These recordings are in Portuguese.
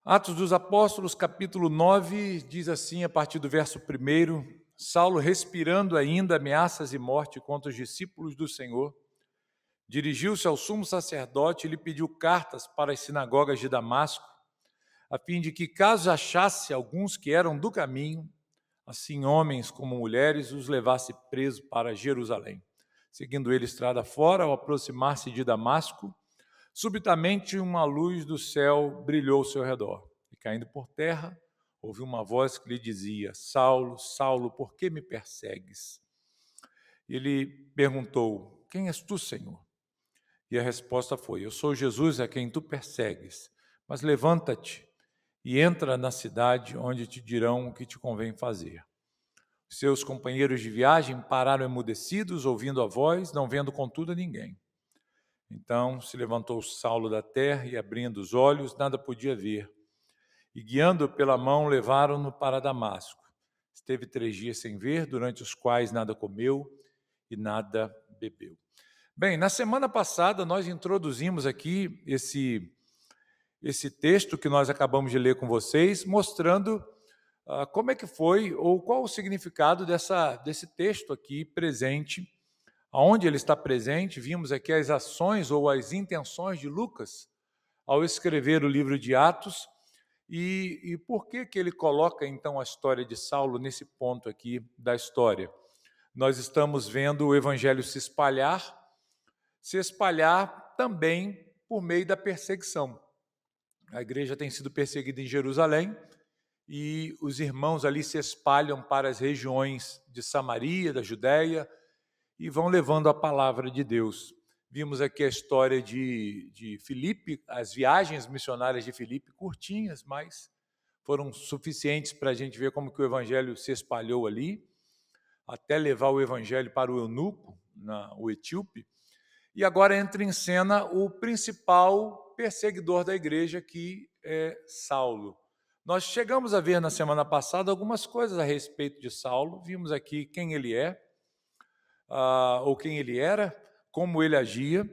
Atos dos Apóstolos, capítulo 9, diz assim, a partir do verso 1, Saulo, respirando ainda ameaças e morte contra os discípulos do Senhor, dirigiu-se ao sumo sacerdote e lhe pediu cartas para as sinagogas de Damasco, a fim de que, caso achasse alguns que eram do caminho, assim homens como mulheres, os levasse preso para Jerusalém. Seguindo ele estrada fora, ao aproximar-se de Damasco, subitamente uma luz do céu brilhou ao seu redor, e caindo por terra, ouviu uma voz que lhe dizia: Saulo, Saulo, por que me persegues? Ele perguntou: Quem és tu, Senhor? E a resposta foi: Eu sou Jesus a quem tu persegues, mas levanta-te e entra na cidade, onde te dirão o que te convém fazer. Seus companheiros de viagem pararam emudecidos, ouvindo a voz, não vendo contudo ninguém. Então se levantou Saulo da terra e, abrindo os olhos, nada podia ver. E, guiando-o pela mão, levaram-no para Damasco. Esteve 3 dias sem ver, durante os quais nada comeu e nada bebeu. Bem, na semana passada nós introduzimos aqui esse texto que nós acabamos de ler com vocês, mostrando como é que foi ou qual o significado desse texto aqui presente. Aonde ele está presente, vimos aqui as ações ou as intenções de Lucas ao escrever o livro de Atos e por que ele coloca então a história de Saulo nesse ponto aqui da história. Nós estamos vendo o evangelho se espalhar também por meio da perseguição. A igreja tem sido perseguida em Jerusalém e os irmãos ali se espalham para as regiões de Samaria, da Judéia, e vão levando a palavra de Deus. Vimos aqui a história de Filipe, as viagens missionárias de Filipe, curtinhas, mas foram suficientes para a gente ver como que o evangelho se espalhou ali, até levar o evangelho para o eunuco, o etíope. E agora entra em cena o principal perseguidor da igreja, que é Saulo. Nós chegamos a ver na semana passada algumas coisas a respeito de Saulo, vimos aqui quem ele é, ou quem ele era, como ele agia,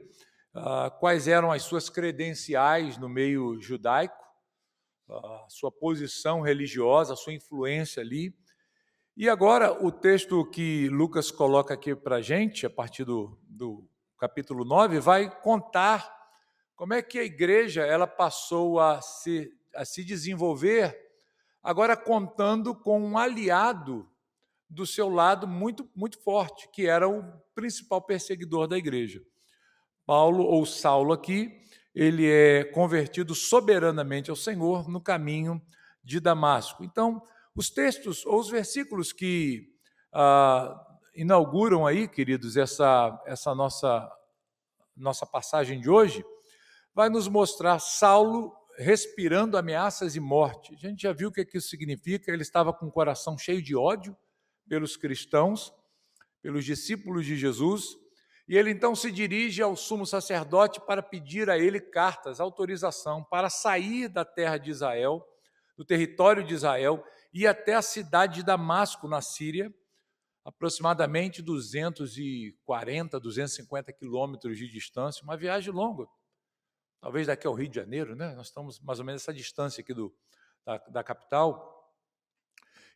quais eram as suas credenciais no meio judaico, a sua posição religiosa, a sua influência ali. E agora o texto que Lucas coloca aqui para a gente, a partir do capítulo 9, vai contar como é que a igreja ela passou a se desenvolver, agora contando com um aliado do seu lado muito, muito forte, que era o principal perseguidor da igreja. Paulo, ou Saulo aqui, ele é convertido soberanamente ao Senhor no caminho de Damasco. Então, os textos ou os versículos que inauguram aí, queridos, essa nossa passagem de hoje, vai nos mostrar Saulo respirando ameaças e morte. A gente já viu o que isso significa, ele estava com o coração cheio de ódio pelos cristãos, pelos discípulos de Jesus, e ele então se dirige ao sumo sacerdote para pedir a ele cartas, autorização para sair da terra de Israel, do território de Israel, e até a cidade de Damasco, na Síria, aproximadamente 240, 250 quilômetros de distância, uma viagem longa, talvez daqui ao Rio de Janeiro, né? Nós estamos mais ou menos essa distância aqui da capital.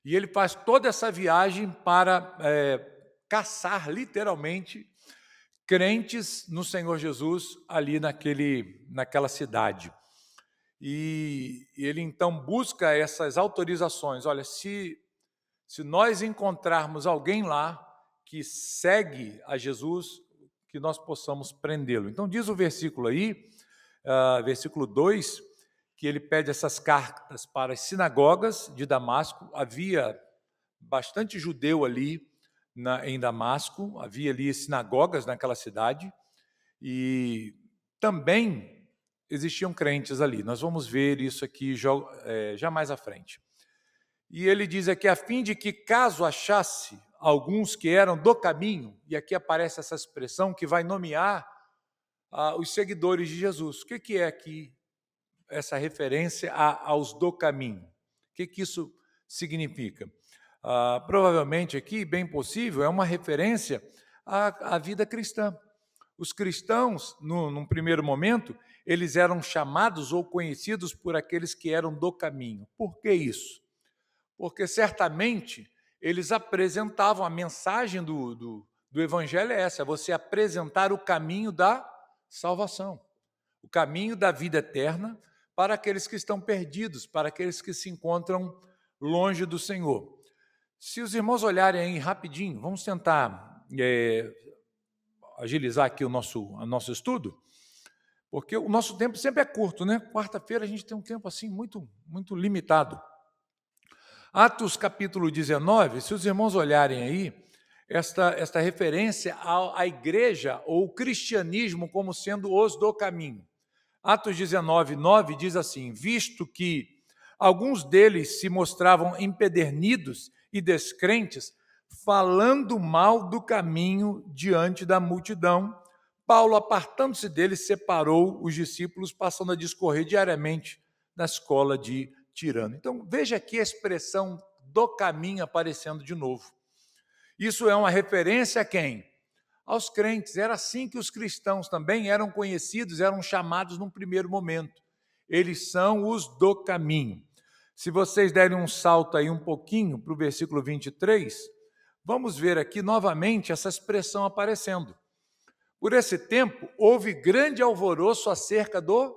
E ele faz toda essa viagem para caçar, literalmente, crentes no Senhor Jesus ali naquela cidade. E ele então busca essas autorizações. Olha, se nós encontrarmos alguém lá que segue a Jesus, que nós possamos prendê-lo. Então diz o versículo aí, versículo 2, que ele pede essas cartas para as sinagogas de Damasco. Havia bastante judeu ali em Damasco, havia ali sinagogas naquela cidade, e também existiam crentes ali. Nós vamos ver isso aqui já mais à frente. E ele diz aqui, a fim de que, caso achasse alguns que eram do caminho, e aqui aparece essa expressão que vai nomear os seguidores de Jesus. O que é aqui essa referência aos do caminho? O que isso significa? Provavelmente aqui, bem possível, é uma referência à vida cristã. Os cristãos, num primeiro momento, eles eram chamados ou conhecidos por aqueles que eram do caminho. Por que isso? Porque certamente eles apresentavam a mensagem do Evangelho é essa, é você apresentar o caminho da salvação, o caminho da vida eterna para aqueles que estão perdidos, para aqueles que se encontram longe do Senhor. Se os irmãos olharem aí rapidinho, vamos tentar agilizar aqui o nosso estudo, porque o nosso tempo sempre é curto, né? Quarta-feira a gente tem um tempo assim muito, muito limitado. Atos capítulo 19, se os irmãos olharem aí, esta referência à igreja ou o cristianismo como sendo os do caminho. Atos 19, 9 diz assim: visto que alguns deles se mostravam empedernidos e descrentes, falando mal do caminho diante da multidão, Paulo, apartando-se deles, separou os discípulos, passando a discorrer diariamente na escola de Tirano. Então, veja aqui a expressão do caminho aparecendo de novo. Isso é uma referência a quem? Aos crentes. Era assim que os cristãos também eram conhecidos, eram chamados num primeiro momento. Eles são os do caminho. Se vocês derem um salto aí um pouquinho para o versículo 23, vamos ver aqui novamente essa expressão aparecendo. Por esse tempo, houve grande alvoroço acerca do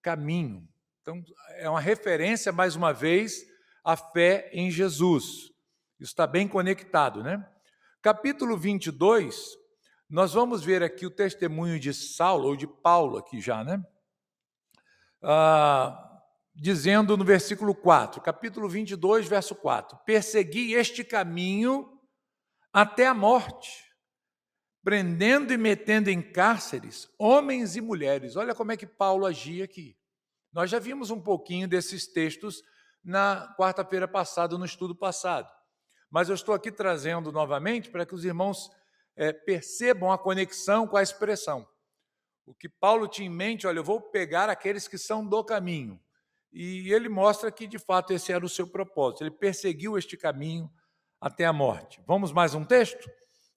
caminho. Então, é uma referência, mais uma vez, à fé em Jesus. Isso está bem conectado, né? Capítulo 22, nós vamos ver aqui o testemunho de Saulo, ou de Paulo aqui já, né? Dizendo no versículo 4, capítulo 22, verso 4, persegui este caminho até a morte, prendendo e metendo em cárceres homens e mulheres. Olha como é que Paulo agia aqui. Nós já vimos um pouquinho desses textos na quarta-feira passada, no estudo passado. Mas eu estou aqui trazendo novamente para que os irmãos percebam a conexão com a expressão. O que Paulo tinha em mente, olha, eu vou pegar aqueles que são do caminho. E ele mostra que, de fato, esse era o seu propósito. Ele perseguiu este caminho até a morte. Vamos mais um texto?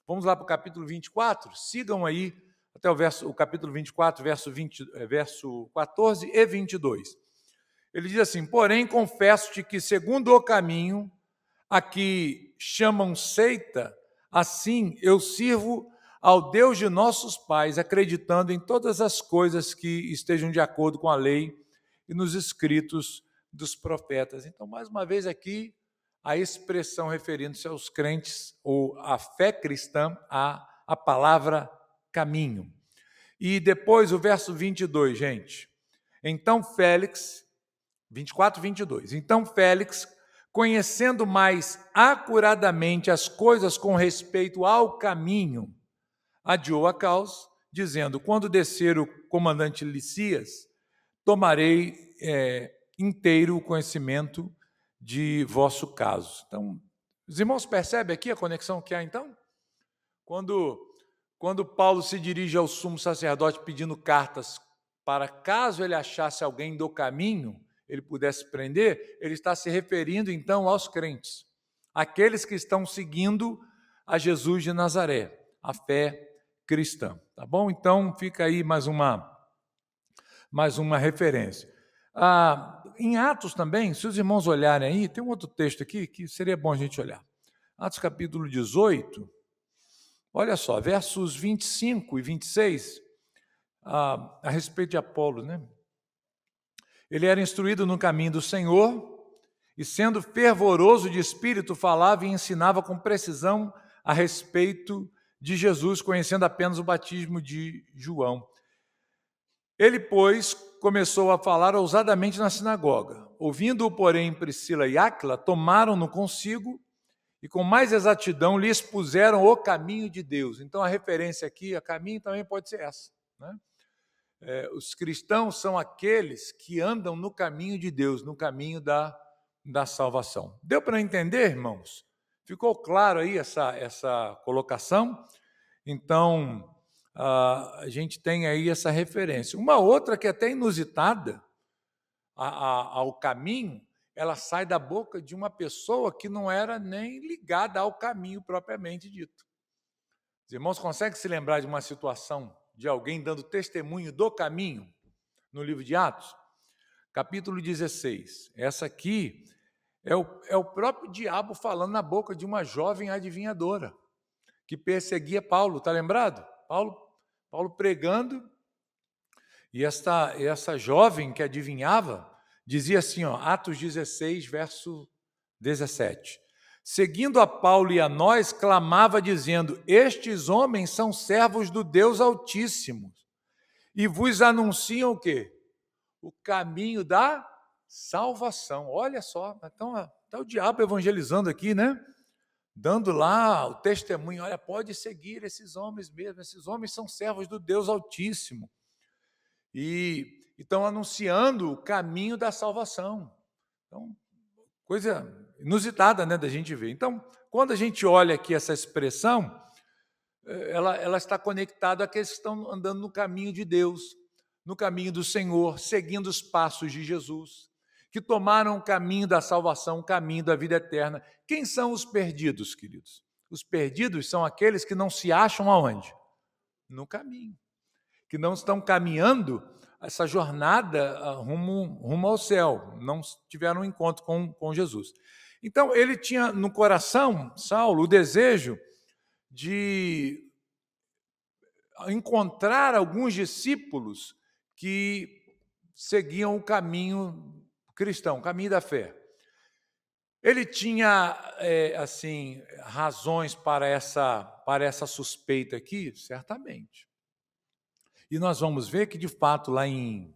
Vamos lá para o capítulo 24? Sigam aí até o capítulo 24, verso 14 e 22. Ele diz assim: porém, confesso-te que, segundo o caminho a que chamam seita, assim eu sirvo ao Deus de nossos pais, acreditando em todas as coisas que estejam de acordo com a lei e nos escritos dos profetas. Então, mais uma vez aqui, a expressão referindo-se aos crentes, ou à fé cristã, a palavra caminho. E depois o verso 22, gente. Então Félix, 24, 22. Então Félix, conhecendo mais acuradamente as coisas com respeito ao caminho, adiou a causa, dizendo: quando descer o comandante Licias, tomarei inteiro o conhecimento de vosso caso. Então, os irmãos percebem aqui a conexão que há, então? Quando Paulo se dirige ao sumo sacerdote pedindo cartas para, caso ele achasse alguém do caminho, ele pudesse prender, ele está se referindo, então, aos crentes, aqueles que estão seguindo a Jesus de Nazaré, a fé cristã. Tá bom? Então, fica aí mais uma referência. Em Atos também, se os irmãos olharem aí, tem um outro texto aqui que seria bom a gente olhar. Atos capítulo 18, olha só, versos 25 e 26, a respeito de Apolo, né? Ele era instruído no caminho do Senhor e, sendo fervoroso de espírito, falava e ensinava com precisão a respeito de Jesus, conhecendo apenas o batismo de João. Ele, pois, começou a falar ousadamente na sinagoga. Ouvindo-o, porém, Priscila e Áquila, tomaram-no consigo e com mais exatidão lhe expuseram o caminho de Deus. Então, a referência aqui a caminho também pode ser essa, né? Os cristãos são aqueles que andam no caminho de Deus, no caminho da salvação. Deu para entender, irmãos? Ficou claro aí essa colocação? Então, a gente tem aí essa referência. Uma outra que é até inusitada ao caminho, ela sai da boca de uma pessoa que não era nem ligada ao caminho propriamente dito. Os irmãos conseguem se lembrar de uma situação de alguém dando testemunho do caminho no livro de Atos? Capítulo 16. Essa aqui é o próprio diabo falando na boca de uma jovem adivinhadora que perseguia Paulo, está lembrado? Paulo pregando, e essa jovem que adivinhava dizia assim, Atos 16, verso 17. Seguindo a Paulo e a nós, clamava dizendo: estes homens são servos do Deus Altíssimo e vos anunciam o quê? O caminho da salvação. Olha só, então está o diabo evangelizando aqui, né? Dando lá o testemunho, olha, pode seguir esses homens mesmo, esses homens são servos do Deus Altíssimo. E estão anunciando o caminho da salvação. Então, coisa inusitada, né, da gente ver. Então, quando a gente olha aqui essa expressão, ela está conectada àqueles que estão andando no caminho de Deus, no caminho do Senhor, seguindo os passos de Jesus, que tomaram o caminho da salvação, o caminho da vida eterna. Quem são os perdidos, queridos? Os perdidos são aqueles que não se acham aonde? No caminho. Que não estão caminhando essa jornada rumo ao céu, não tiveram um encontro com Jesus. Então, ele tinha no coração, Saulo, o desejo de encontrar alguns discípulos que seguiam o caminho cristão, o caminho da fé. Ele tinha, razões para essa suspeita aqui? Certamente. E nós vamos ver que, de fato, lá em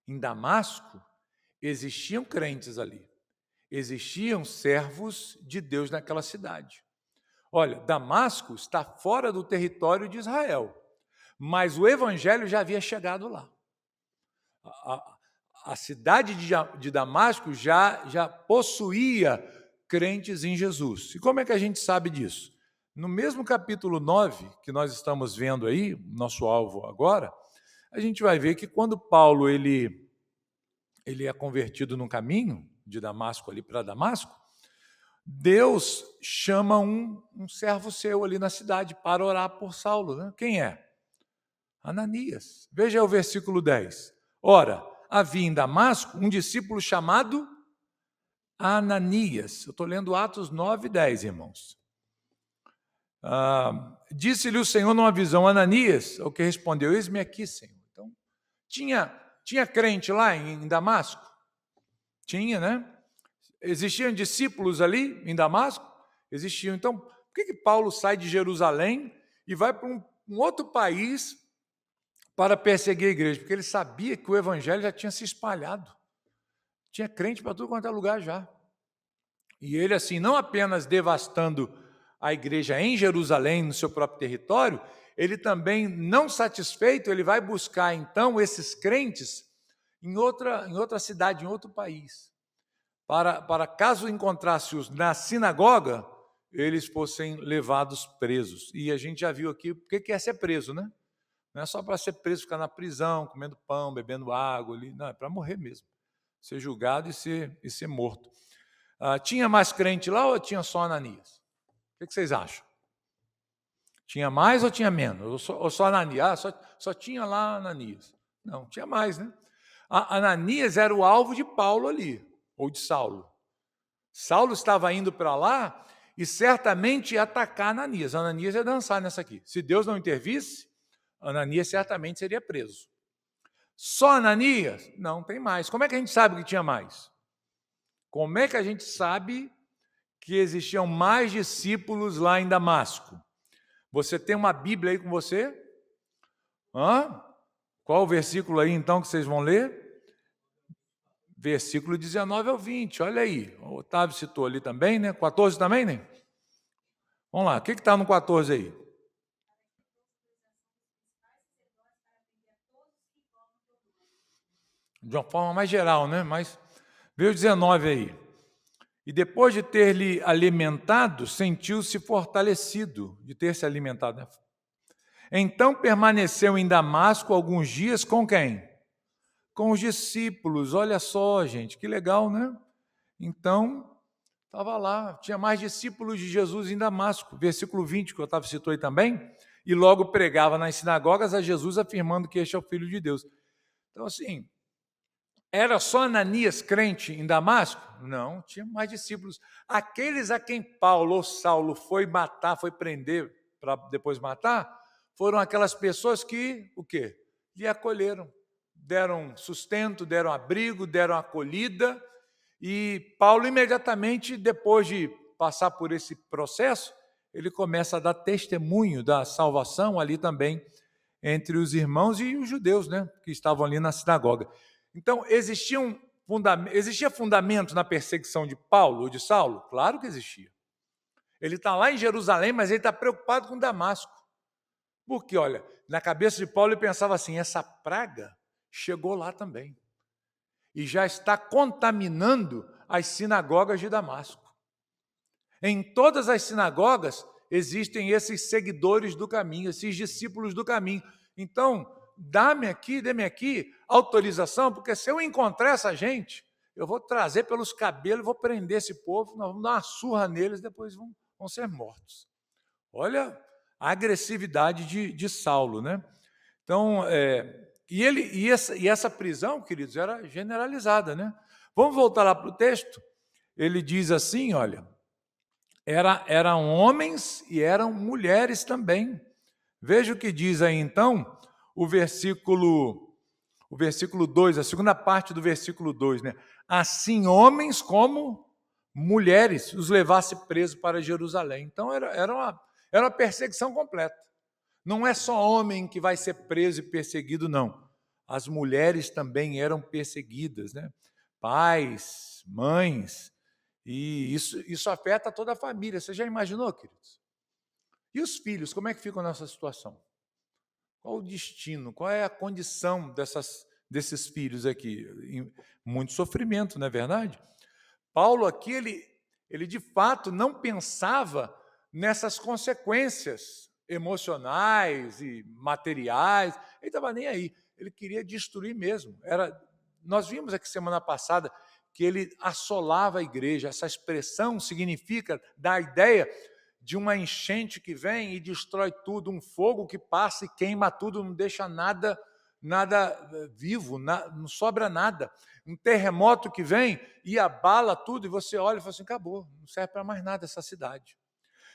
Damasco, existiam crentes ali. Existiam servos de Deus naquela cidade. Olha, Damasco está fora do território de Israel, mas o evangelho já havia chegado lá. A cidade de Damasco já possuía crentes em Jesus. E como é que a gente sabe disso? No mesmo capítulo 9, que nós estamos vendo aí, nosso alvo agora, a gente vai ver que quando Paulo ele é convertido no caminho de Damasco ali para Damasco, Deus chama um servo seu ali na cidade para orar por Saulo. Né? Quem é? Ananias. Veja o versículo 10. Ora, havia em Damasco um discípulo chamado Ananias. Eu estou lendo Atos 9, 10, irmãos. Disse-lhe o Senhor numa visão, Ananias, o que respondeu, eis-me aqui, Senhor. Então, tinha crente lá em Damasco? Tinha, né? Existiam discípulos ali em Damasco? Existiam. Então, por que Paulo sai de Jerusalém e vai para um outro país para perseguir a igreja? Porque ele sabia que o evangelho já tinha se espalhado. Tinha crente para tudo quanto é lugar já. E ele, assim, não apenas devastando a igreja em Jerusalém, no seu próprio território, ele também, não satisfeito, ele vai buscar, então, esses crentes em outra cidade, em outro país. Para caso encontrasse-os na sinagoga, eles fossem levados presos. E a gente já viu aqui o que é ser preso, né? Não é só para ser preso, ficar na prisão, comendo pão, bebendo água ali. Não, é para morrer mesmo. Ser julgado e ser morto. Tinha mais crente lá ou tinha só Ananias? O que vocês acham? Tinha mais ou tinha menos? Ou só Ananias? Só tinha lá Ananias. Não, tinha mais, né? Ananias era o alvo de Paulo ali, ou de Saulo. Saulo estava indo para lá e certamente ia atacar Ananias. Ananias ia dançar nessa aqui. Se Deus não intervisse, Ananias certamente seria preso. Só Ananias? Não, tem mais. Como é que a gente sabe que tinha mais? Como é que a gente sabe que existiam mais discípulos lá em Damasco? Você tem uma Bíblia aí com você? Qual o versículo aí, então, que vocês vão ler? Versículo 19 ao 20, olha aí. O Otávio citou ali também, né? 14 também, né? Vamos lá, o que está no 14 aí? De uma forma mais geral, né? Mas veio 19 aí. E depois de ter lhe alimentado, sentiu-se fortalecido, de ter se alimentado. Né? Então permaneceu em Damasco alguns dias com quem? Com os discípulos. Olha só, gente, que legal, né? Então, estava lá, tinha mais discípulos de Jesus em Damasco. Versículo 20, que o Otávio citou aí também. e logo pregava nas sinagogas a Jesus, afirmando que este é o Filho de Deus. Então, assim, era só Ananias crente em Damasco? Não, tinha mais discípulos. Aqueles a quem Paulo ou Saulo foi matar, foi prender para depois matar, foram aquelas pessoas que, o quê? Lhe acolheram, deram sustento, deram abrigo, deram acolhida, e Paulo imediatamente, depois de passar por esse processo, ele começa a dar testemunho da salvação ali também entre os irmãos e os judeus, né, que estavam ali na sinagoga. Então, existia fundamento na perseguição de Paulo ou de Saulo? Claro que existia. Ele está lá em Jerusalém, mas ele está preocupado com Damasco. Porque, olha, na cabeça de Paulo ele pensava assim, essa praga chegou lá também. E já está contaminando as sinagogas de Damasco. Em todas as sinagogas existem esses seguidores do caminho, esses discípulos do caminho. Então, dê-me aqui autorização, porque se eu encontrar essa gente, eu vou trazer pelos cabelos, vou prender esse povo, nós vamos dar uma surra neles, depois vão ser mortos. Olha a agressividade de Saulo, né? Então, essa prisão, queridos, era generalizada, né? Vamos voltar lá para o texto? Ele diz assim, olha, eram homens e eram mulheres também. Veja o que diz aí, então, o versículo 2, a segunda parte do versículo 2, né? Assim homens como mulheres os levasse presos para Jerusalém. Então era uma perseguição completa. Não é só homem que vai ser preso e perseguido, não. As mulheres também eram perseguidas, né? Pais, mães, e isso afeta toda a família. Você já imaginou, queridos? E os filhos, como é que ficam nessa situação? Qual o destino? Qual é a condição desses filhos aqui? Muito sofrimento, não é verdade? Paulo aqui, ele de fato não pensava nessas consequências emocionais e materiais, ele estava nem aí, ele queria destruir mesmo. Nós vimos aqui semana passada que ele assolava a igreja, essa expressão significa, dá a ideia de uma enchente que vem e destrói tudo, um fogo que passa e queima tudo, não deixa nada vivo, não sobra nada. Um terremoto que vem e abala tudo, e você olha e fala assim, acabou, não serve para mais nada essa cidade.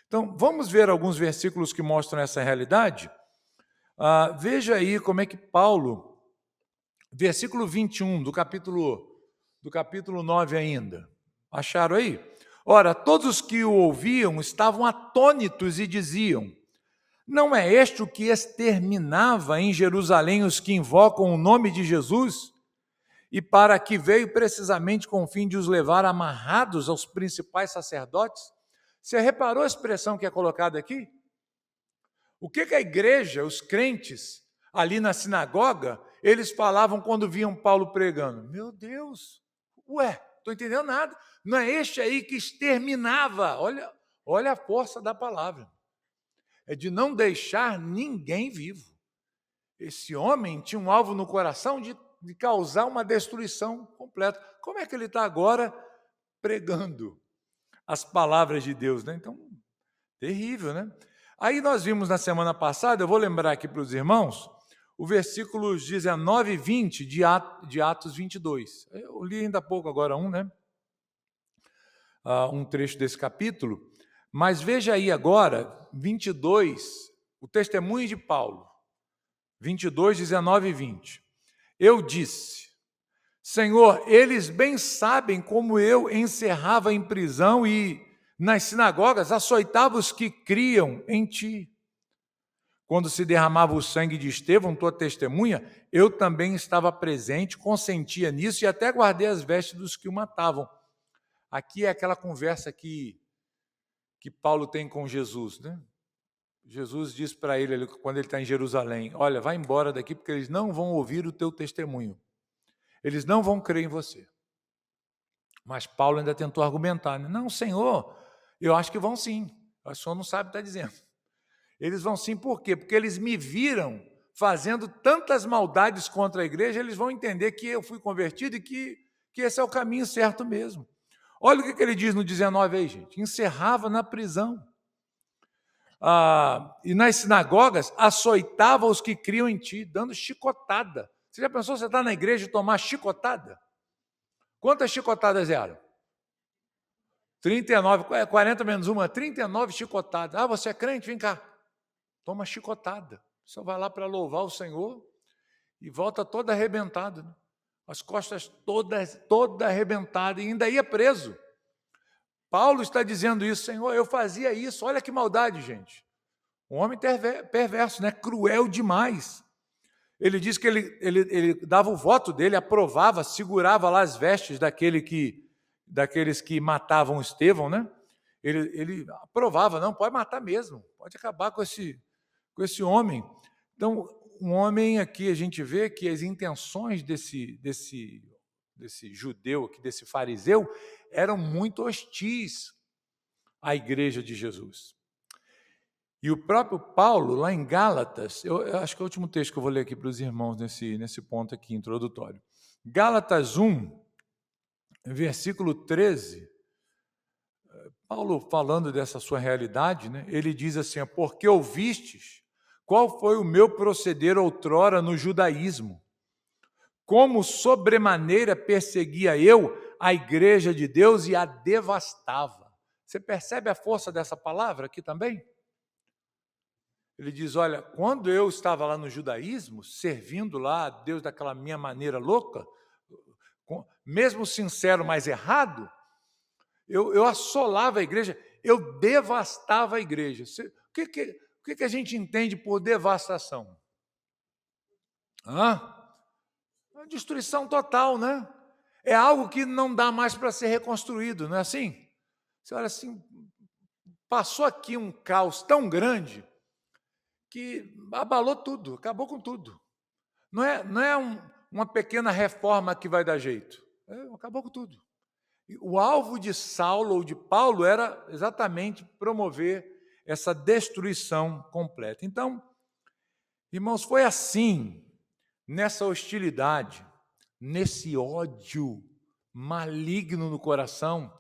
Então, vamos ver alguns versículos que mostram essa realidade? Veja aí como é que Paulo, versículo 21 do capítulo 9 ainda, acharam aí? Ora, todos os que o ouviam estavam atônitos e diziam, não é este o que exterminava em Jerusalém os que invocam o nome de Jesus? E para que veio precisamente com o fim de os levar amarrados aos principais sacerdotes? Você reparou a expressão que é colocada aqui? O que a igreja, os crentes, ali na sinagoga, eles falavam quando viam Paulo pregando? Meu Deus, estou entendendo nada. Não é este aí que exterminava? Olha a força da palavra. É de não deixar ninguém vivo. Esse homem tinha um alvo no coração de causar uma destruição completa. Como é que ele está agora pregando as palavras de Deus, né? Então, terrível, né? Aí nós vimos na semana passada, eu vou lembrar aqui para os irmãos, o versículos 19 e 20 de Atos 22. Eu li ainda há pouco agora né? Um trecho desse capítulo, mas veja aí agora, 22, o testemunho de Paulo, 22, 19 e 20. Eu disse, Senhor, eles bem sabem como eu encerrava em prisão e nas sinagogas açoitava os que criam em ti. Quando se derramava o sangue de Estevão, tua testemunha, eu também estava presente, consentia nisso e até guardei as vestes dos que o matavam. Aqui é aquela conversa que Paulo tem com Jesus, né? Jesus diz para ele, quando ele está em Jerusalém, olha, vai embora daqui porque eles não vão ouvir o teu testemunho. Eles não vão crer em você. Mas Paulo ainda tentou argumentar, né? Não, Senhor, eu acho que vão sim. O Senhor não sabe o que está dizendo. Eles vão sim, por quê? Porque eles me viram fazendo tantas maldades contra a igreja, eles vão entender que eu fui convertido e que esse é o caminho certo mesmo. Olha o que ele diz no 19 aí, gente. Encerrava na prisão. E nas sinagogas açoitava os que criam em ti, dando chicotada. Você já pensou você estar na igreja e tomar chicotada? Quantas chicotadas eram? 39, 40 menos uma, 39 chicotadas. Você é crente? Vem cá. Toma chicotada. Só vai lá para louvar o Senhor e volta todo arrebentado, né? As costas toda arrebentada, e ainda ia preso. Paulo está dizendo isso: Senhor, eu fazia isso. Olha que maldade, gente. Um homem perverso, né? Cruel demais. Ele diz que ele dava o voto dele, aprovava, segurava lá as vestes daqueles que matavam Estevão, né? Ele aprovava, não, pode matar mesmo, pode acabar com esse homem. Então, um homem aqui, a gente vê que as intenções desse judeu, aqui, desse fariseu, eram muito hostis à igreja de Jesus. E o próprio Paulo, lá em Gálatas, eu acho que é o último texto que eu vou ler aqui para os irmãos nesse ponto aqui introdutório. Gálatas 1, versículo 13, Paulo, falando dessa sua realidade, né, ele diz assim: porque ouvistes qual foi o meu proceder outrora no judaísmo, como sobremaneira perseguia eu a igreja de Deus e a devastava. Você percebe a força dessa palavra aqui também? Ele diz: olha, quando eu estava lá no judaísmo, servindo lá a Deus daquela minha maneira louca, mesmo sincero, mas errado, eu assolava a igreja, eu devastava a igreja. O que a gente entende por devastação? Uma destruição total, né? É algo que não dá mais para ser reconstruído, não é assim? Você olha assim, passou aqui um caos tão grande que abalou tudo, acabou com tudo. Não é uma pequena reforma que vai dar jeito. Acabou com tudo. O alvo de Saulo ou de Paulo era exatamente promover essa destruição completa. Então, irmãos, foi assim, nessa hostilidade, nesse ódio maligno no coração,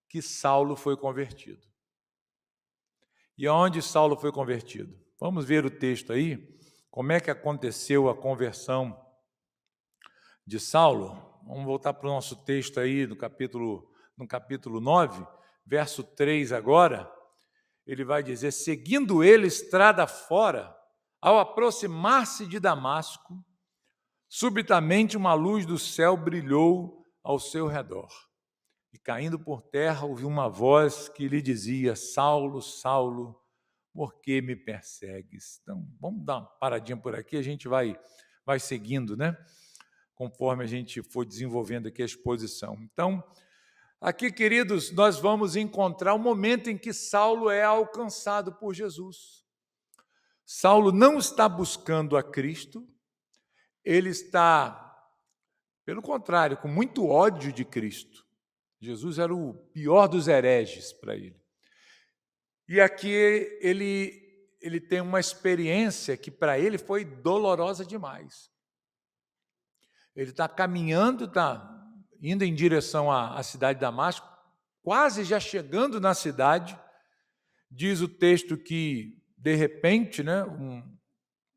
que Saulo foi convertido. E aonde Saulo foi convertido? Vamos ver o texto aí, como é que aconteceu a conversão de Saulo. Vamos voltar para o nosso texto aí, no capítulo 9, verso 3 agora. Ele vai dizer: seguindo ele estrada fora, ao aproximar-se de Damasco, subitamente uma luz do céu brilhou ao seu redor. E caindo por terra, ouviu uma voz que lhe dizia: Saulo, Saulo, por que me persegues? Então, vamos dar uma paradinha por aqui, a gente vai seguindo, né? Conforme a gente for desenvolvendo aqui a exposição. Então, aqui, queridos, nós vamos encontrar o momento em que Saulo é alcançado por Jesus. Saulo não está buscando a Cristo, ele está, pelo contrário, com muito ódio de Cristo. Jesus era o pior dos hereges para ele. E aqui ele tem uma experiência que para ele foi dolorosa demais. Ele está caminhando, está indo em direção à cidade de Damasco, quase já chegando na cidade. Diz o texto que, de repente, né,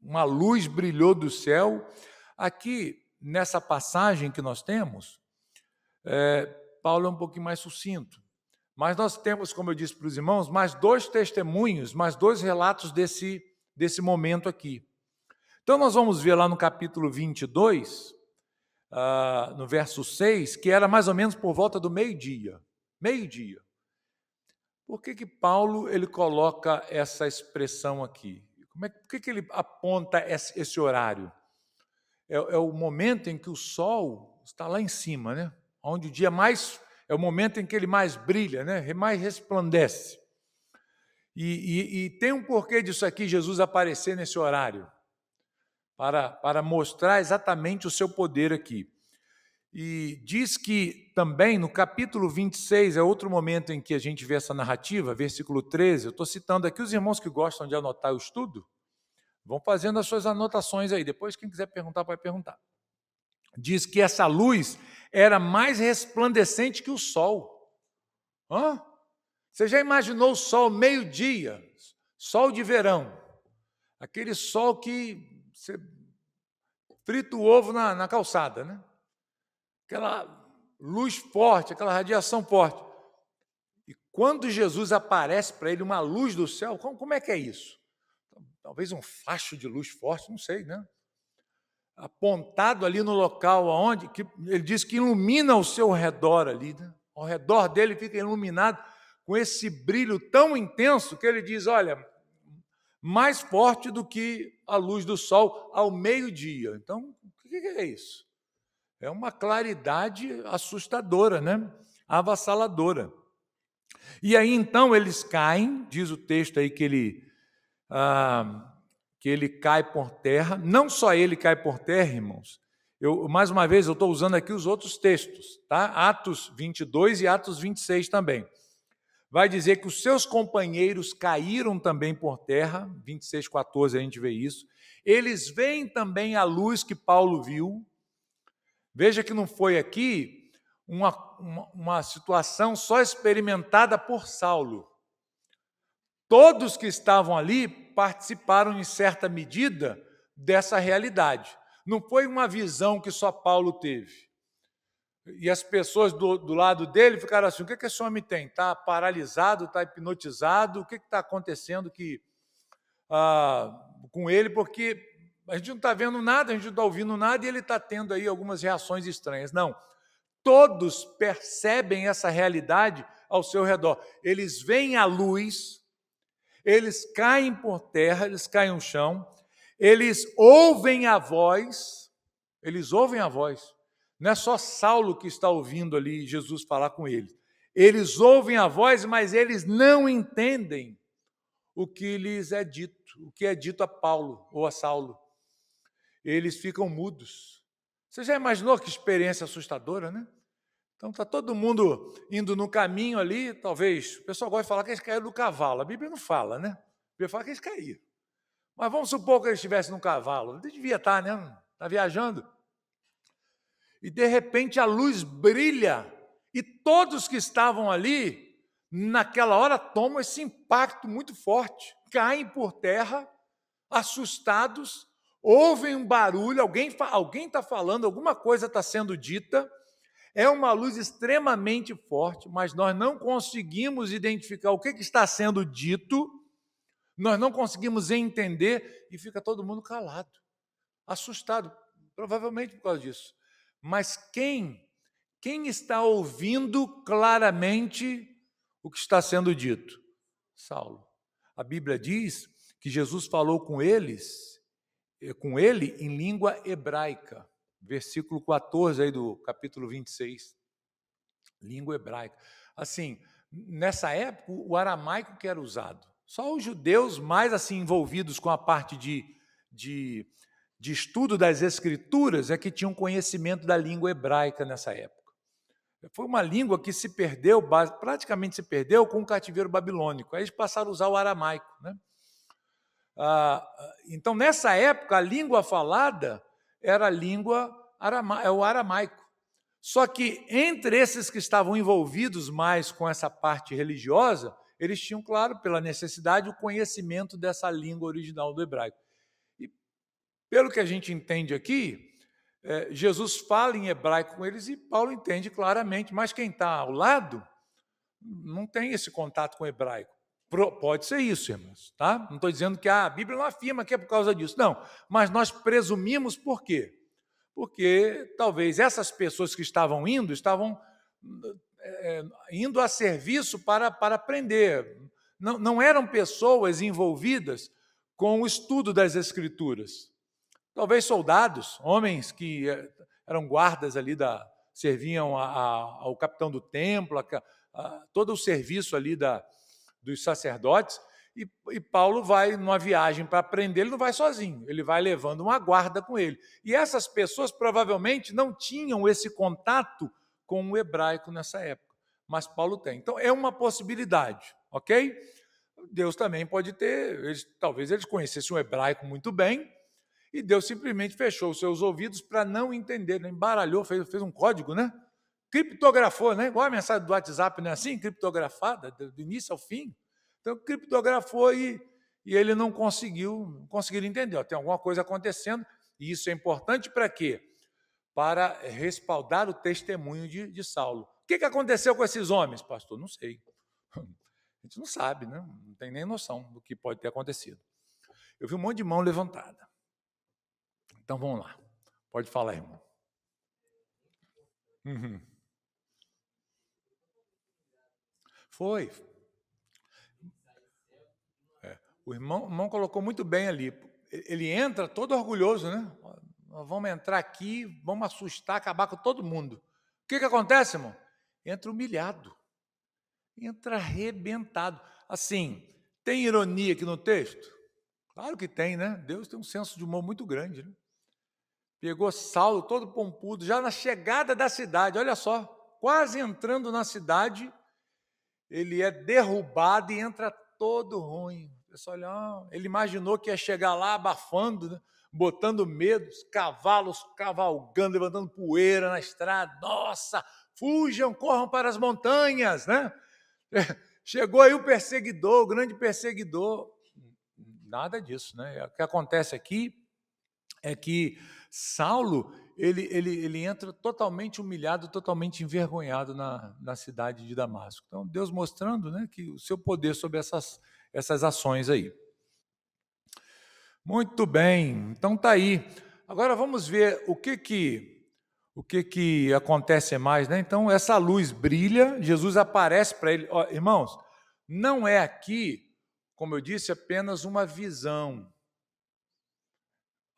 uma luz brilhou do céu. Aqui, nessa passagem que nós temos, Paulo é um pouquinho mais sucinto. Mas nós temos, como eu disse para os irmãos, mais 2 testemunhos, mais 2 relatos desse momento aqui. Então, nós vamos ver lá no capítulo 22, no verso 6, que era mais ou menos por volta do meio-dia. Meio-dia. Por que Paulo ele coloca essa expressão aqui? Por que ele aponta esse horário? É o momento em que o sol está lá em cima, né? Onde o dia é o momento em que ele mais brilha, né? Mais resplandece. E tem um porquê disso aqui, Jesus aparecer nesse horário, para mostrar exatamente o seu poder aqui. E diz que também no capítulo 26, é outro momento em que a gente vê essa narrativa, versículo 13, eu estou citando aqui os irmãos que gostam de anotar o estudo, vão fazendo as suas anotações aí, depois quem quiser perguntar pode perguntar. Diz que essa luz era mais resplandecente que o sol. Você já imaginou o sol meio-dia? Sol de verão, aquele sol que você frita o ovo na calçada, né? Aquela luz forte, aquela radiação forte. E quando Jesus aparece para ele uma luz do céu, como é que é isso? Talvez um facho de luz forte, não sei, né? Apontado ali no local onde que ele diz que ilumina ao seu redor ali, né? Ao redor dele fica iluminado com esse brilho tão intenso que ele diz, olha, mais forte do que a luz do sol ao meio-dia. Então, o que é isso? É uma claridade assustadora, né? Avassaladora. E aí, então, eles caem, diz o texto aí que ele cai por terra. Não só ele cai por terra, irmãos. Mais uma vez, eu estou usando aqui os outros textos, tá? Atos 22 e Atos 26 também. Vai dizer que os seus companheiros caíram também por terra, 26:14 a gente vê isso. Eles veem também a luz que Paulo viu. Veja que não foi aqui uma situação só experimentada por Saulo. Todos que estavam ali participaram, em certa medida, dessa realidade. Não foi uma visão que só Paulo teve. E as pessoas do lado dele ficaram assim, o que esse homem tem? Está paralisado, está hipnotizado? O que está acontecendo com ele? Porque a gente não está vendo nada, a gente não está ouvindo nada, e ele está tendo aí algumas reações estranhas. Não, todos percebem essa realidade ao seu redor. Eles veem a luz, eles caem por terra, eles caem no chão, eles ouvem a voz, Não é só Saulo que está ouvindo ali Jesus falar com eles. Eles ouvem a voz, mas eles não entendem o que lhes é dito, o que é dito a Paulo ou a Saulo. Eles ficam mudos. Você já imaginou que experiência assustadora, né? Então está todo mundo indo no caminho ali, talvez, o pessoal gosta de falar que eles caíram do cavalo. A Bíblia não fala, né? A Bíblia fala que eles caíram. Mas vamos supor que eles estivessem no cavalo. Ele devia estar, né? Está viajando. E, de repente, a luz brilha e todos que estavam ali, naquela hora, tomam esse impacto muito forte. Caem por terra, assustados, ouvem um barulho, alguém está falando, alguma coisa está sendo dita. É uma luz extremamente forte, mas nós não conseguimos identificar o que está sendo dito, nós não conseguimos entender e fica todo mundo calado, assustado, provavelmente por causa disso. Mas quem está ouvindo claramente o que está sendo dito? Saulo. A Bíblia diz que Jesus falou com ele em língua hebraica. Versículo 14 aí do capítulo 26. Língua hebraica. Assim, nessa época, o aramaico que era usado. Só os judeus mais assim envolvidos com a parte de estudo das Escrituras é que tinham conhecimento da língua hebraica nessa época. Foi uma língua que se perdeu, praticamente se perdeu com o cativeiro babilônico. Aí eles passaram a usar o aramaico, né? Então, nessa época, a língua falada era a língua o aramaico. Só que entre esses que estavam envolvidos mais com essa parte religiosa, eles tinham, claro, pela necessidade, o conhecimento dessa língua original do hebraico. E, pelo que a gente entende aqui, Jesus fala em hebraico com eles e Paulo entende claramente, mas quem está ao lado não tem esse contato com o hebraico. Pode ser isso, irmãos, tá? Não estou dizendo que a Bíblia não afirma que é por causa disso, não. Mas nós presumimos por quê? Porque talvez essas pessoas que estavam indo a serviço para aprender. Não eram pessoas envolvidas com o estudo das Escrituras. Talvez soldados, homens que eram guardas ali, serviam ao capitão do templo, todo o serviço ali dos sacerdotes, e Paulo vai numa viagem para aprender, ele não vai sozinho, ele vai levando uma guarda com ele. E essas pessoas provavelmente não tinham esse contato com o hebraico nessa época, mas Paulo tem. Então é uma possibilidade, ok? Deus também pode ter, talvez eles conhecessem o hebraico muito bem, e Deus simplesmente fechou os seus ouvidos para não entender, embaralhou, fez um código, né? Criptografou, né? Igual a mensagem do WhatsApp, não é assim? Criptografada, do início ao fim. Então, criptografou e e ele não conseguiu entender. Ó, tem alguma coisa acontecendo, e isso é importante para quê? Para respaldar o testemunho de Saulo. O que aconteceu com esses homens, pastor? Não sei. A gente não sabe, né? Não tem nem noção do que pode ter acontecido. Eu vi um monte de mão levantada. Então vamos lá. Pode falar, irmão. Uhum. Foi. O irmão colocou muito bem ali. Ele entra todo orgulhoso, né? Nós vamos entrar aqui, vamos assustar, acabar com todo mundo. O que acontece, irmão? Entra humilhado. Entra arrebentado. Assim, tem ironia aqui no texto? Claro que tem, né? Deus tem um senso de humor muito grande, né? Pegou Saulo todo pompudo, já na chegada da cidade, olha só, quase entrando na cidade, ele é derrubado e entra todo ruim. Pessoal, olha, ele imaginou que ia chegar lá abafando, né? Botando medo, os cavalos cavalgando, levantando poeira na estrada. Nossa, fujam, corram para as montanhas, né? Chegou aí o perseguidor, o grande perseguidor. Nada disso, né? O que acontece aqui é que Saulo, ele entra totalmente humilhado, totalmente envergonhado na cidade de Damasco. Então, Deus mostrando, né, que o seu poder sobre essas ações aí. Muito bem, então tá aí. Agora vamos ver o que acontece mais, né? Então, essa luz brilha, Jesus aparece para ele. Ó, irmãos, não é aqui, como eu disse, apenas uma visão,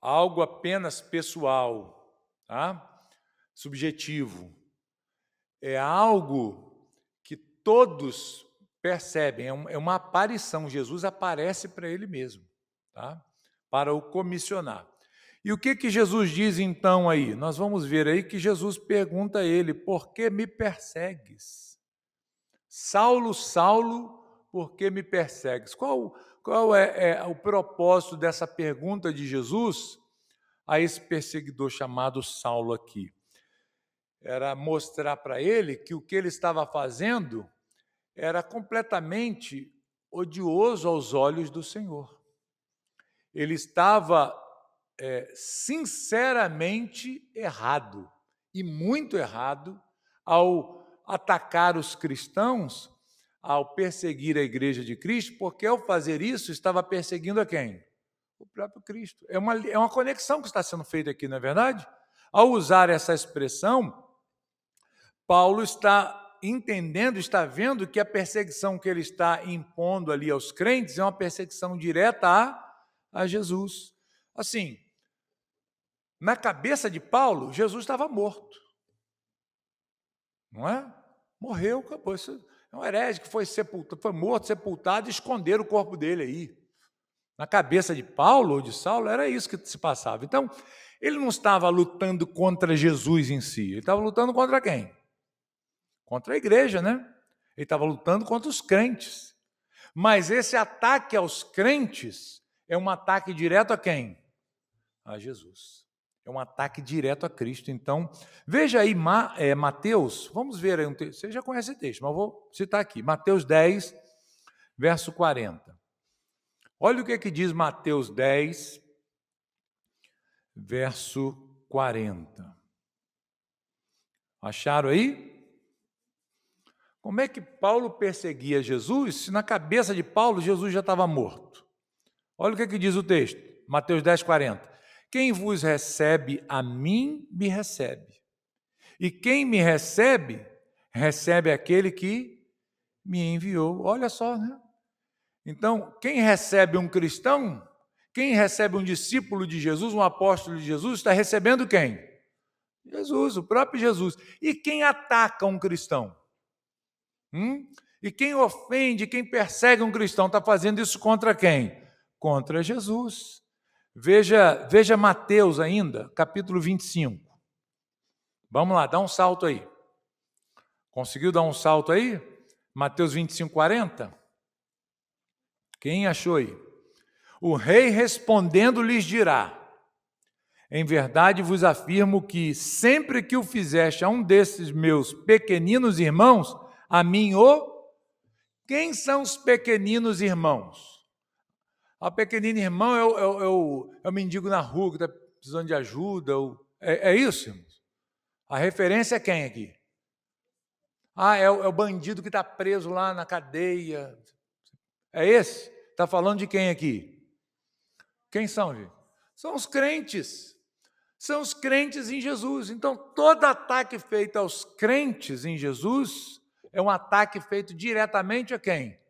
algo apenas pessoal, tá? Subjetivo. É algo que todos percebem, é uma aparição. Jesus aparece para ele mesmo, tá? Para o comissionar. E o que Jesus diz então aí? Nós vamos ver aí que Jesus pergunta a ele: por que me persegues? Saulo, Saulo, por que me persegues? Qual é o propósito dessa pergunta de Jesus a esse perseguidor chamado Saulo aqui? Era mostrar para ele que o que ele estava fazendo era completamente odioso aos olhos do Senhor. Ele estava sinceramente errado, e muito errado, ao atacar os cristãos, ao perseguir a igreja de Cristo, porque ao fazer isso estava perseguindo a quem? O próprio Cristo. É uma conexão que está sendo feita aqui, não é verdade? Ao usar essa expressão, Paulo está entendendo, está vendo que a perseguição que ele está impondo ali aos crentes é uma perseguição direta a Jesus. Assim, na cabeça de Paulo, Jesus estava morto. Não é? Morreu, acabou. Isso é um herege que foi morto, sepultado, e esconderam o corpo dele aí. Na cabeça de Paulo ou de Saulo, era isso que se passava. Então, ele não estava lutando contra Jesus em si, ele estava lutando contra quem? Contra a igreja, né? Ele estava lutando contra os crentes. Mas esse ataque aos crentes é um ataque direto a quem? A Jesus. É um ataque direto a Cristo. Então, veja aí Mateus, vamos ver aí um texto. Você já conhece o texto, mas vou citar aqui. Mateus 10, verso 40. Olha o que diz Mateus 10, verso 40. Acharam aí? Como é que Paulo perseguia Jesus se na cabeça de Paulo Jesus já estava morto? Olha o que diz o texto, Mateus 10, 40. Quem vos recebe a mim, me recebe. E quem me recebe, recebe aquele que me enviou. Olha só, né? Então, quem recebe um cristão, quem recebe um discípulo de Jesus, um apóstolo de Jesus, está recebendo quem? Jesus, o próprio Jesus. E quem ataca um cristão? E quem ofende, quem persegue um cristão, está fazendo isso contra quem? Contra Jesus. Veja Mateus ainda, capítulo 25. Vamos lá, dá um salto aí. Conseguiu dar um salto aí? Mateus 25, 40? Quem achou aí? O rei respondendo lhes dirá: em verdade vos afirmo que sempre que o fizeste a um desses meus pequeninos irmãos, a mim o... Quem são os pequeninos irmãos? A pequenino irmão é o mendigo na rua que está precisando de ajuda. É isso, irmãos? A referência é quem aqui? É o bandido que está preso lá na cadeia. É esse? Está falando de quem aqui? Quem são, gente? São os crentes. São os crentes em Jesus. Então, todo ataque feito aos crentes em Jesus é um ataque feito diretamente a quem?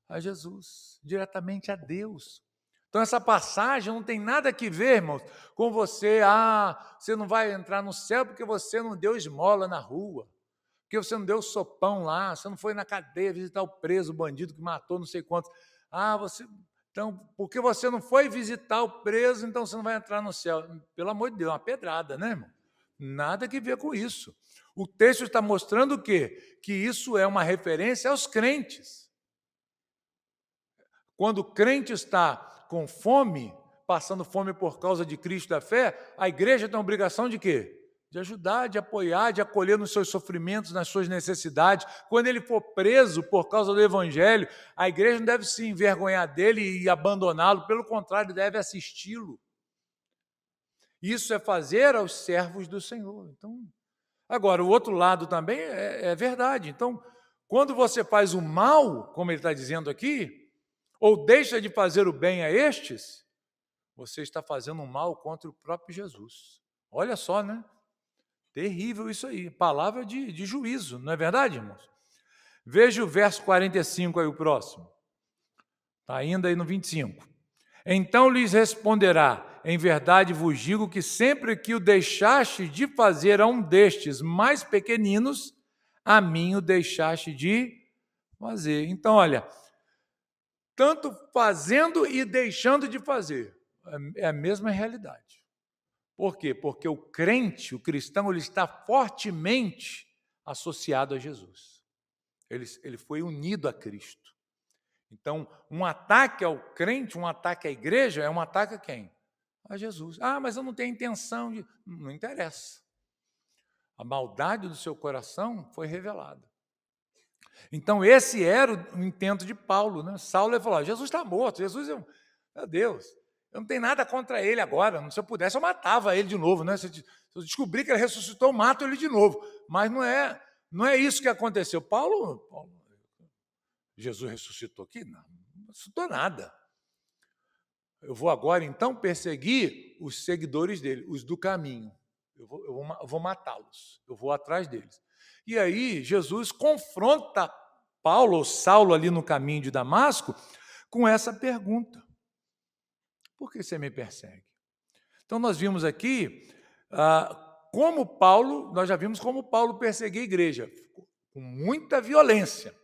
A Jesus, diretamente a Deus. Então, essa passagem não tem nada a ver, irmãos, com você. Você não vai entrar no céu porque você não deu esmola na rua, porque você não deu sopão lá, você não foi na cadeia visitar o preso, o bandido que matou não sei quantos. Então, porque você não foi visitar o preso, então você não vai entrar no céu. Pelo amor de Deus, uma pedrada, né, irmão? Nada a ver com isso. O texto está mostrando o quê? Que isso é uma referência aos crentes. Quando o crente está com fome, passando fome por causa de Cristo da fé, a igreja tem a obrigação de quê? De ajudar, de apoiar, de acolher nos seus sofrimentos, nas suas necessidades. Quando ele for preso por causa do evangelho, a igreja não deve se envergonhar dele e abandoná-lo, pelo contrário, deve assisti-lo. Isso é fazer aos servos do Senhor. Então, agora, o outro lado também é verdade. Então, quando você faz o mal, como ele está dizendo aqui, ou deixa de fazer o bem a estes, você está fazendo um mal contra o próprio Jesus. Olha só, né? Terrível isso aí. Palavra de juízo, não é verdade, irmãos? Veja o verso 45 aí, o próximo. Está ainda aí no 25. Então lhes responderá: em verdade vos digo que sempre que o deixaste de fazer a um destes mais pequeninos, a mim o deixaste de fazer. Então, olha, tanto fazendo e deixando de fazer, é a mesma realidade. Por quê? Porque o crente, o cristão, ele está fortemente associado a Jesus. Ele foi unido a Cristo. Então, um ataque ao crente, um ataque à igreja, é um ataque a quem? A Jesus. Mas eu não tenho intenção de... Não interessa. A maldade do seu coração foi revelada. Então, esse era o intento de Paulo, né? Saulo falou: Jesus está morto, Jesus é... Meu Deus, eu não tenho nada contra ele agora. Se eu pudesse, eu matava ele de novo, né? Se eu descobrir que ele ressuscitou, eu mato ele de novo. Mas não é isso que aconteceu. Jesus ressuscitou aqui? Não ressuscitou nada. Eu vou agora, então, perseguir os seguidores dele, os do caminho. Eu vou matá-los, eu vou atrás deles. E aí, Jesus confronta Paulo, ou Saulo, ali no caminho de Damasco, com essa pergunta: por que você me persegue? Então, nós vimos aqui nós já vimos como Paulo perseguia a igreja, com muita violência.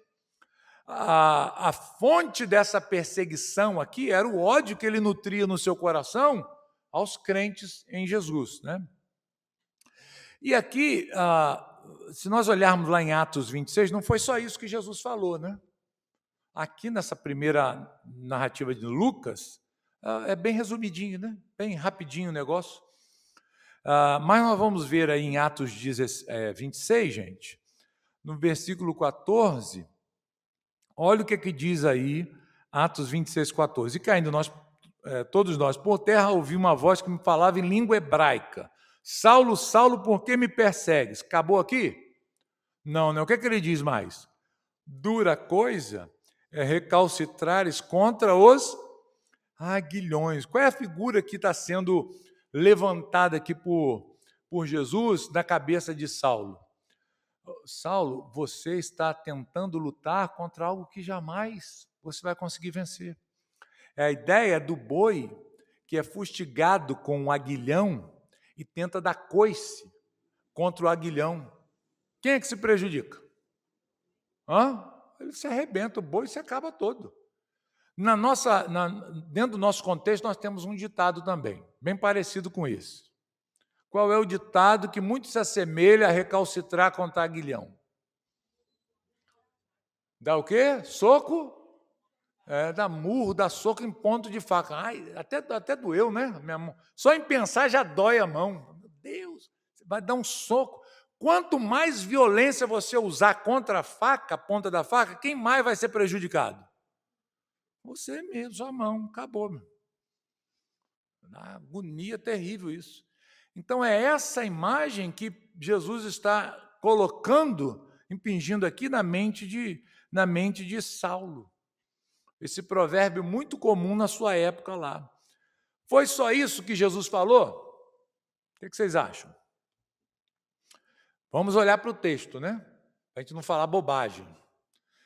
A fonte dessa perseguição aqui era o ódio que ele nutria no seu coração aos crentes em Jesus, né? E aqui, se nós olharmos lá em Atos 26, não foi só isso que Jesus falou, né? Aqui nessa primeira narrativa de Lucas, é bem resumidinho, né? Bem rapidinho o negócio. Mas nós vamos ver aí em Atos 26, gente, no versículo 14, olha o que diz aí, Atos 26, 14. E caindo todos nós por terra, ouvi uma voz que me falava em língua hebraica: Saulo, Saulo, por que me persegues? Acabou aqui? Não, não. O que ele diz mais? Dura coisa é recalcitrares contra os aguilhões. Qual é a figura que está sendo levantada aqui por Jesus na cabeça de Saulo? Saulo, você está tentando lutar contra algo que jamais você vai conseguir vencer. É a ideia do boi que é fustigado com um aguilhão e tenta dar coice contra o aguilhão. Quem é que se prejudica? Ele se arrebenta, o boi se acaba todo. Dentro do nosso contexto, nós temos um ditado também, bem parecido com esse. Qual é o ditado que muito se assemelha a recalcitrar contra aguilhão? Dá o quê? Soco? Dá murro, dá soco em ponto de faca. Até doeu, né? Minha mão. Só em pensar já dói a mão. Meu Deus, você vai dar um soco. Quanto mais violência você usar contra a faca, a ponta da faca, quem mais vai ser prejudicado? Você mesmo, sua mão, acabou. Uma agonia terrível isso. Então é essa imagem que Jesus está colocando, impingindo aqui na mente de Saulo. Esse provérbio muito comum na sua época lá. Foi só isso que Jesus falou? O que vocês acham? Vamos olhar para o texto, né? Para a gente não falar bobagem.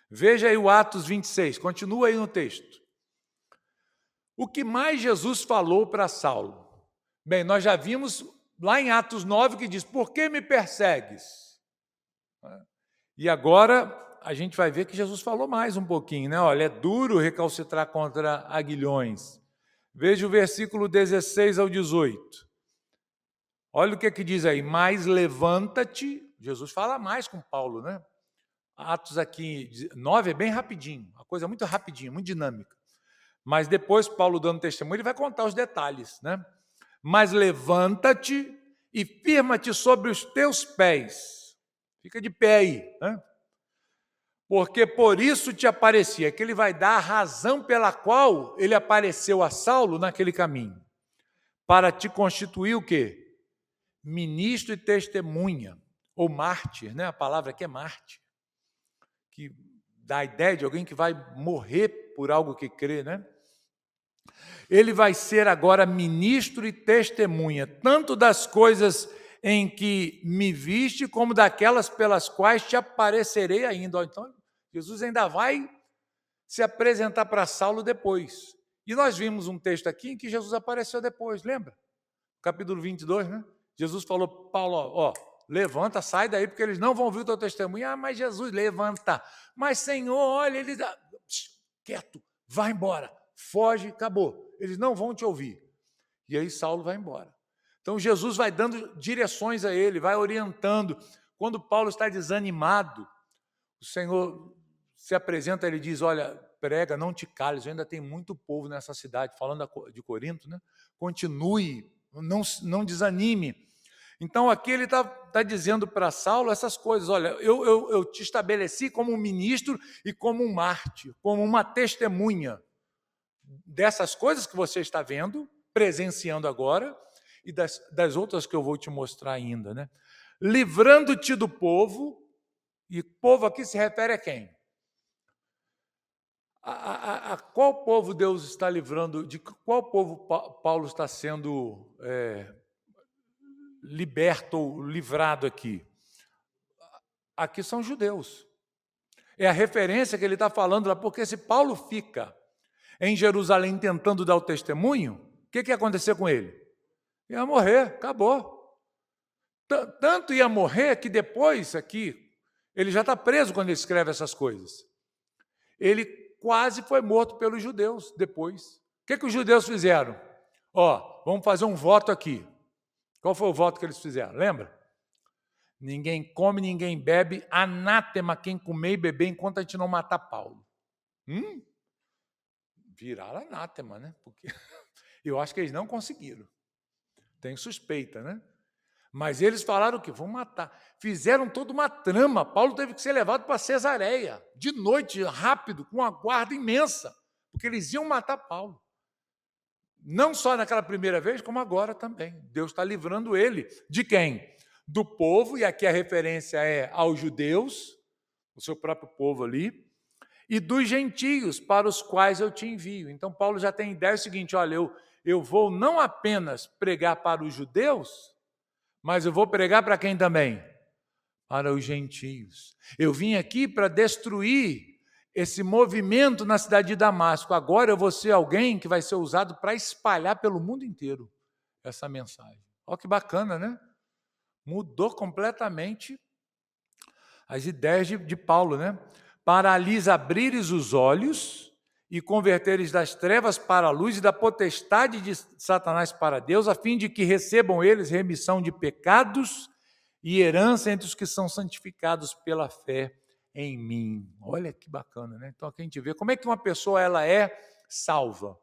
Veja aí o Atos 26, continua aí no texto. O que mais Jesus falou para Saulo? Bem, nós já vimos lá em Atos 9 que diz, por que me persegues? E agora a gente vai ver que Jesus falou mais um pouquinho, né? Olha, é duro recalcitrar contra aguilhões. Veja o versículo 16 ao 18. Olha o que diz aí, mas levanta-te, Jesus fala mais com Paulo, né? Atos aqui 9 é bem rapidinho, uma coisa muito rapidinha, muito dinâmica. Mas depois, Paulo dando testemunho, ele vai contar os detalhes, né? Mas levanta-te e firma-te sobre os teus pés. Fica de pé aí, né? Porque por isso te aparecia, que ele vai dar a razão pela qual ele apareceu a Saulo naquele caminho. Para te constituir o quê? Ministro e testemunha, ou mártir, né? A palavra aqui é mártir, que dá a ideia de alguém que vai morrer por algo que crê, né? Ele vai ser agora ministro e testemunha, tanto das coisas em que me viste, como daquelas pelas quais te aparecerei ainda. Então, Jesus ainda vai se apresentar para Saulo depois. E nós vimos um texto aqui em que Jesus apareceu depois, lembra? Capítulo 22, né? Jesus falou, Paulo, ó, levanta, sai daí, porque eles não vão ouvir o teu testemunho. Ah, mas Jesus, levanta. Mas, Senhor, olha, eles... Quieto, vai embora, foge, acabou. Eles não vão te ouvir. E aí Saulo vai embora. Então, Jesus vai dando direções a ele, vai orientando. Quando Paulo está desanimado, o Senhor se apresenta, ele diz, olha, prega, não te cales, ainda tem muito povo nessa cidade, falando de Corinto, né? Continue, não desanime. Então, aqui ele está dizendo para Saulo essas coisas, olha, eu te estabeleci como um ministro e como um mártir, como uma testemunha dessas coisas que você está vendo, presenciando agora, e das outras que eu vou te mostrar ainda, né? Livrando-te do povo, e povo aqui se refere a quem? A qual povo Deus está livrando, de qual povo Paulo está sendo liberto ou livrado aqui? Aqui são judeus. É a referência que ele está falando lá, porque se Paulo fica em Jerusalém tentando dar o testemunho, o que ia acontecer com ele? Ia morrer, acabou. Tanto ia morrer que depois aqui, ele já está preso quando ele escreve essas coisas. Ele quase foi morto pelos judeus depois. O que os judeus fizeram? Ó, vamos fazer um voto aqui. Qual foi o voto que eles fizeram? Lembra? Ninguém come, ninguém bebe, anátema quem comer e beber enquanto a gente não matar Paulo. Viraram anátema, né? Porque eu acho que eles não conseguiram. Tem suspeita, né? Mas eles falaram que vão matar. Fizeram toda uma trama. Paulo teve que ser levado para Cesareia, de noite, rápido, com uma guarda imensa, porque eles iam matar Paulo. Não só naquela primeira vez, como agora também. Deus está livrando ele. De quem? Do povo, e aqui a referência é aos judeus, o seu próprio povo ali, e dos gentios para os quais eu te envio. Então, Paulo já tem ideia seguinte, olha, eu vou não apenas pregar para os judeus, mas eu vou pregar para quem também? Para os gentios. Eu vim aqui para destruir esse movimento na cidade de Damasco. Agora eu vou ser alguém que vai ser usado para espalhar pelo mundo inteiro essa mensagem. Olha que bacana, né? Mudou completamente as ideias de Paulo, né? Para lhes abrires os olhos e converteres das trevas para a luz e da potestade de Satanás para Deus, a fim de que recebam eles remissão de pecados e herança entre os que são santificados pela fé em mim. Olha que bacana, né? Então aqui a gente vê como é que uma pessoa ela é salva.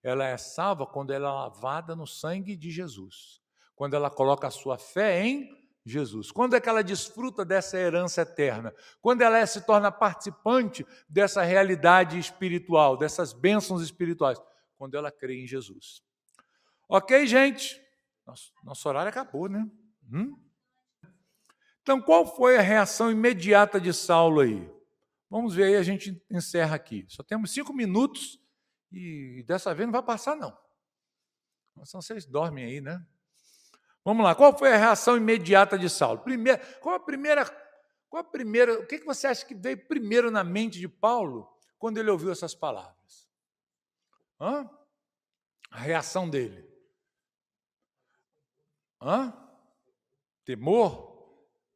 Ela é salva quando ela é lavada no sangue de Jesus. Quando ela coloca a sua fé em Jesus. Quando é que ela desfruta dessa herança eterna? Quando ela se torna participante dessa realidade espiritual, dessas bênçãos espirituais? Quando ela crê em Jesus. Ok, gente? Nosso horário acabou, né? Então, qual foi a reação imediata de Saulo aí? Vamos ver aí, a gente encerra aqui. Só temos 5 minutos e dessa vez não vai passar, não. Senão vocês dormem aí, né? Vamos lá, qual foi a reação imediata de Saulo? O que você acha que veio primeiro na mente de Paulo quando ele ouviu essas palavras? A reação dele? Temor?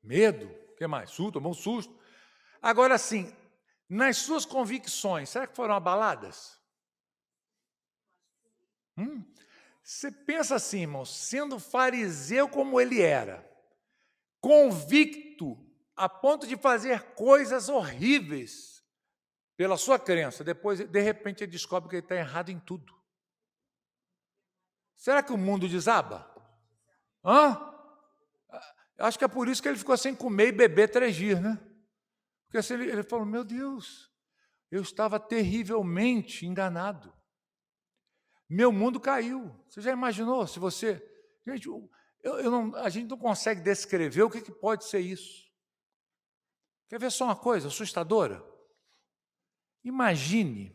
Medo? O que mais? Tomou um susto? Agora sim, nas suas convicções, será que foram abaladas? Você pensa assim, irmão, sendo fariseu como ele era, convicto a ponto de fazer coisas horríveis pela sua crença, depois, de repente, ele descobre que ele está errado em tudo. Será que o mundo desaba? Eu acho que é por isso que ele ficou sem comer e beber 3 dias, né? Porque assim, ele falou, meu Deus, eu estava terrivelmente enganado. Meu mundo caiu. Você já imaginou se você... Gente, a gente não consegue descrever o que pode ser isso. Quer ver só uma coisa assustadora? Imagine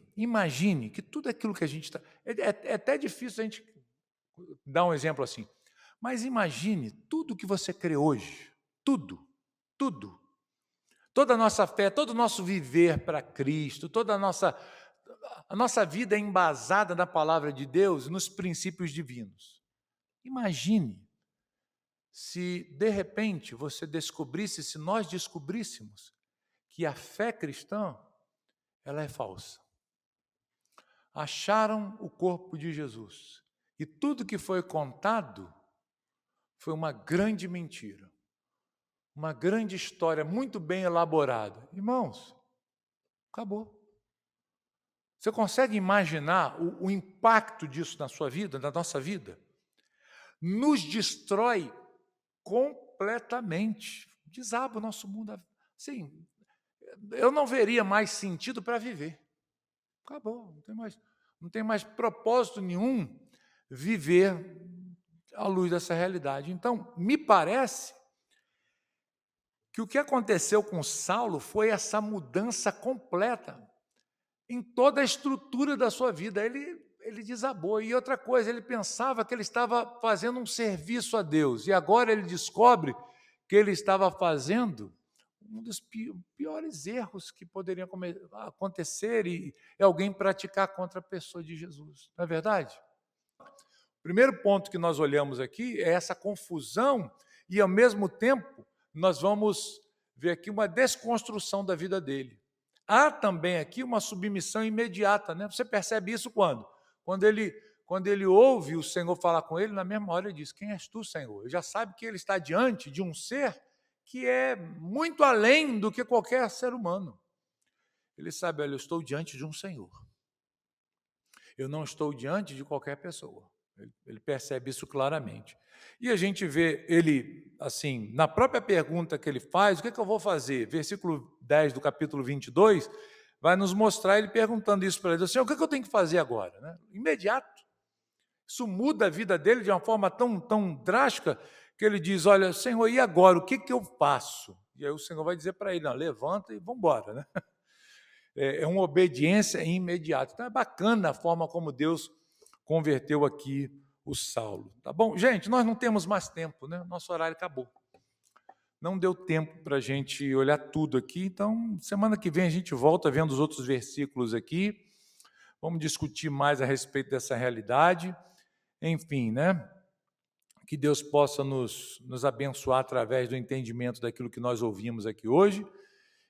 que tudo aquilo que a gente está... É até difícil a gente dar um exemplo assim. Mas imagine tudo que você crê hoje. Tudo. Toda a nossa fé, todo o nosso viver para Cristo, toda a nossa vida é embasada na palavra de Deus, nos princípios divinos. Imagine se, de repente, se nós descobríssemos que a fé cristã, ela é falsa. Acharam o corpo de Jesus e tudo que foi contado foi uma grande mentira, uma grande história muito bem elaborada. Irmãos, acabou. Você consegue imaginar o impacto disso na sua vida, na nossa vida? Nos destrói completamente. Desaba o nosso mundo. Sim, eu não veria mais sentido para viver. Acabou, não tem mais propósito nenhum viver à luz dessa realidade. Então, me parece que o que aconteceu com Saulo foi essa mudança completa em toda a estrutura da sua vida. Ele desabou. E outra coisa, ele pensava que ele estava fazendo um serviço a Deus. E agora ele descobre que ele estava fazendo um dos piores erros que poderiam acontecer e alguém praticar contra a pessoa de Jesus. Não é verdade? O primeiro ponto que nós olhamos aqui é essa confusão e, ao mesmo tempo, nós vamos ver aqui uma desconstrução da vida dele. Há também aqui uma submissão imediata, né? Você percebe isso quando? Quando ele ouve o Senhor falar com ele, na mesma hora ele diz, quem és tu, Senhor? Ele já sabe que ele está diante de um ser que é muito além do que qualquer ser humano. Ele sabe, olha, eu estou diante de um Senhor. Eu não estou diante de qualquer pessoa. Ele percebe isso claramente. E a gente vê ele, assim, na própria pergunta que ele faz, o que eu vou fazer? Versículo 10 do capítulo 22, vai nos mostrar ele perguntando isso para ele, assim, o que eu tenho que fazer agora? Né? Imediato. Isso muda a vida dele de uma forma tão drástica, que ele diz, olha, Senhor, e agora? O que eu faço? E aí o Senhor vai dizer para ele, não, levanta e vamos embora. Né? É uma obediência imediata. Então é bacana a forma como Deus converteu aqui o Saulo. Tá bom? Gente, nós não temos mais tempo, né? Nosso horário acabou. Não deu tempo para a gente olhar tudo aqui, então semana que vem a gente volta vendo os outros versículos aqui. Vamos discutir mais a respeito dessa realidade. Enfim, né? Que Deus possa nos abençoar através do entendimento daquilo que nós ouvimos aqui hoje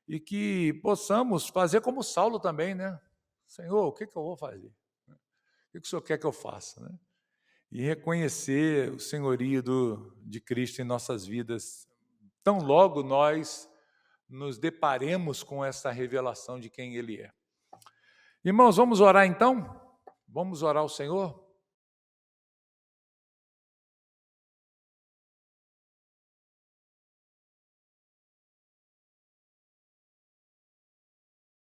e que possamos fazer como Saulo também, né? Senhor, o que eu vou fazer? O que o Senhor quer que eu faça? Né? E reconhecer o senhorio de Cristo em nossas vidas, tão logo nós nos deparemos com essa revelação de quem Ele é. Irmãos, vamos orar então? Vamos orar ao Senhor?